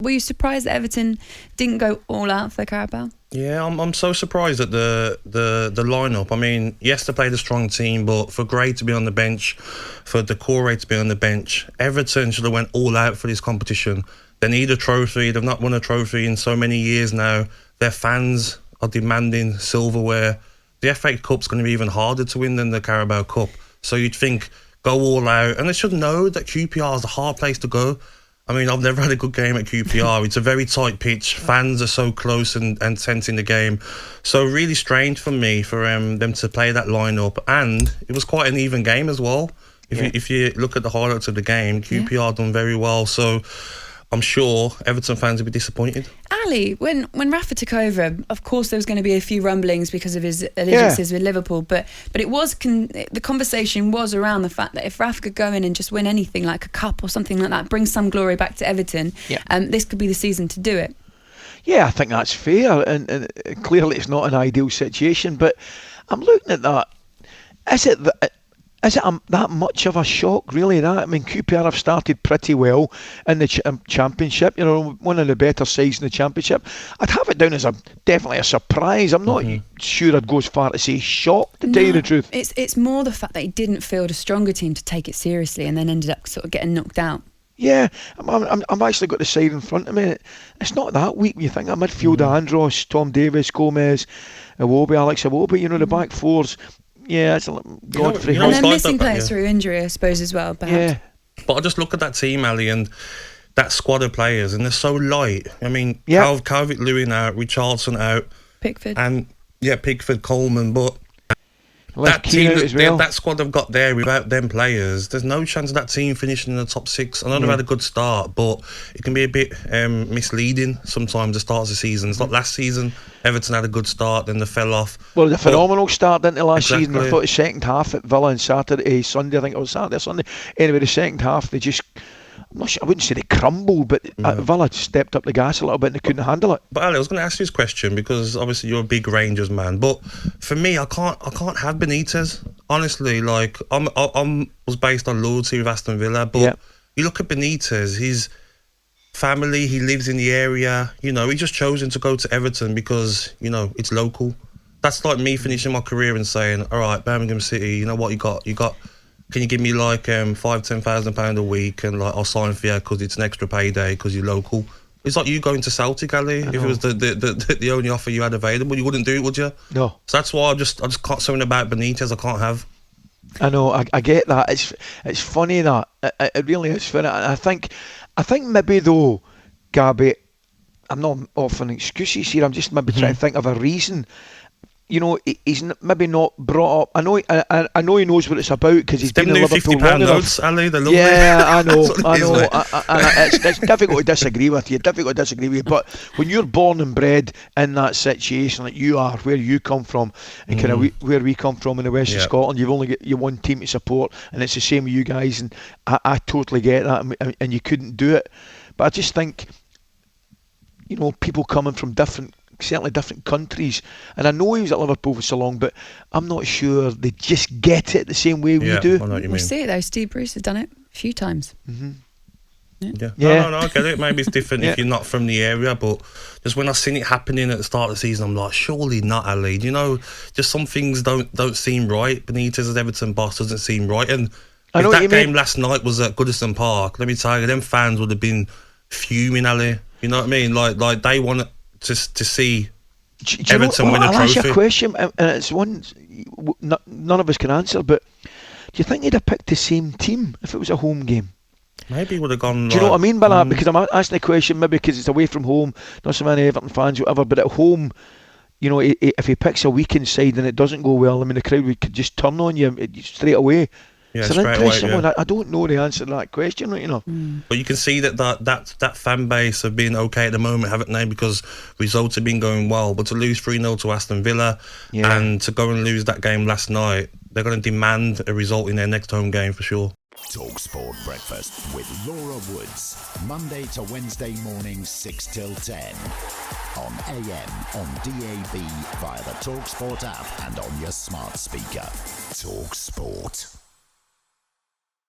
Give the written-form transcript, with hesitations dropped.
Were you surprised that Everton didn't go all out for the Carabao? Yeah, I'm so surprised at the lineup. I mean, yes, they played a strong team, but for Gray to be on the bench, for Decore to be on the bench, Everton should have went all out for this competition. They need a trophy. They've not won a trophy in so many years now. Their fans are demanding silverware. The FA Cup's going to be even harder to win than the Carabao Cup. So you'd think, go all out. And they should know that QPR is a hard place to go. I mean, I've never had a good game at QPR. It's a very tight pitch. Fans are so close and tense in the game. So really strange for me for them to play that lineup. And it was quite an even game as well. If you look at the highlights of the game, QPR done very well. So I'm sure Everton fans will be disappointed. Ali, when Rafa took over, of course there was going to be a few rumblings because of his allegiances with Liverpool, but it was the conversation was around the fact that if Rafa could go in and just win anything like a cup or something like that, bring some glory back to Everton, this could be the season to do it. Yeah, I think that's fair, and clearly it's not an ideal situation, but I'm looking at that. Is it that much of a shock, really? That, I mean, QPR have started pretty well in the Championship. You know, one of the better sides in the Championship. I'd have it down as definitely a surprise. I'm not sure I'd go as far to say shocked, to tell you the truth. It's more the fact that he didn't field a stronger team to take it seriously, and then ended up sort of getting knocked out. Yeah, I'm actually got the side in front of me. It's not that weak when you think. A midfielder, Andros, Tom Davis, Gomez, Alex Iwobi, you know, the back fours. Yeah, it's Godfrey. And then missing players through injury, I suppose, as well, perhaps. Yeah. But I just look at that team, Ali, and that squad of players, and they're so light. I mean, Calvert-Lewin out, Richarlison out. Pickford. And, Pickford, Coleman, but that team, that squad they've got there without them players, there's no chance of that team finishing in the top six. I know they've had a good start, but it can be a bit misleading sometimes the start of the season. It's like last season, Everton had a good start, then they fell off. Well, a phenomenal start into last season. I thought the second half at Villa on Sunday, I think it was Saturday or Sunday. Anyway, the second half, they just, I'm not sure, I wouldn't say they crumbled, but Villa stepped up the gas a little bit and they couldn't handle it. But Ali, I was going to ask you this question because obviously you're a big Rangers man, but for me, I can't have Benitez. Honestly, like I was based on loyalty with Aston Villa, but you look at Benitez, his family, he lives in the area. You know, he's just chosen to go to Everton because it's local. That's like me finishing my career and saying, all right, Birmingham City, you know what you got? Can you give me like £5,000-10,000 a week and like I'll sign for you because it's an extra payday because you're local. It's like you going to Celtic, Ali. If it was the only offer you had available, you wouldn't do it, would you? No. So that's why I just can't, something about Benitez I can't have. I know, I get that. It's funny that it really is funny. I think maybe though, Gabby, I'm not offering excuses here. I'm just maybe trying to think of a reason. You know, he's maybe not brought up. I know he knows what it's about because he's been in Liverpool long enough. Notes, Ali, they love I know. It's difficult to disagree with you. But when you're born and bred in that situation like you are, where you come from, and kind of where we come from in the west of Scotland, you've only got your one team to support, and it's the same with you guys. And I totally get that, and you couldn't do it. But I just think, people coming from certainly different countries, and I know he was at Liverpool for so long, but I'm not sure they just get it the same way we do. I know what you mean. We see it though. Steve Bruce has done it a few times. No, I get it. Maybe it's different if you're not from the area, but just when I seen it happening at the start of the season, I'm like, surely not, Ali. Just some things don't seem right. Benitez as Everton boss doesn't seem right, and if that game last night was at Goodison Park, let me tell you, them fans would have been fuming, Ali. You know what I mean? Like they want to see Everton win a trophy. I'll ask you a question, and it's one none of us can answer, but do you think he'd have picked the same team if it was a home game? Maybe he would have gone. Do you know what I mean by that? Because I'm asking the question maybe because it's away from home, not so many Everton fans, whatever, but at home, if he picks a weekend side and it doesn't go well, I mean, the crowd could just turn on you straight away. Yeah, it's an interesting one. I don't know the answer to that question, right? But you can see that fan base have been okay at the moment, haven't they? Because results have been going well. But to lose 3-0 to Aston Villa and to go and lose that game last night, they're going to demand a result in their next home game for sure. talkSPORT Breakfast with Laura Woods, Monday to Wednesday mornings 6 till 10 on AM, on DAB, via the talkSPORT app and on your smart speaker. talkSPORT.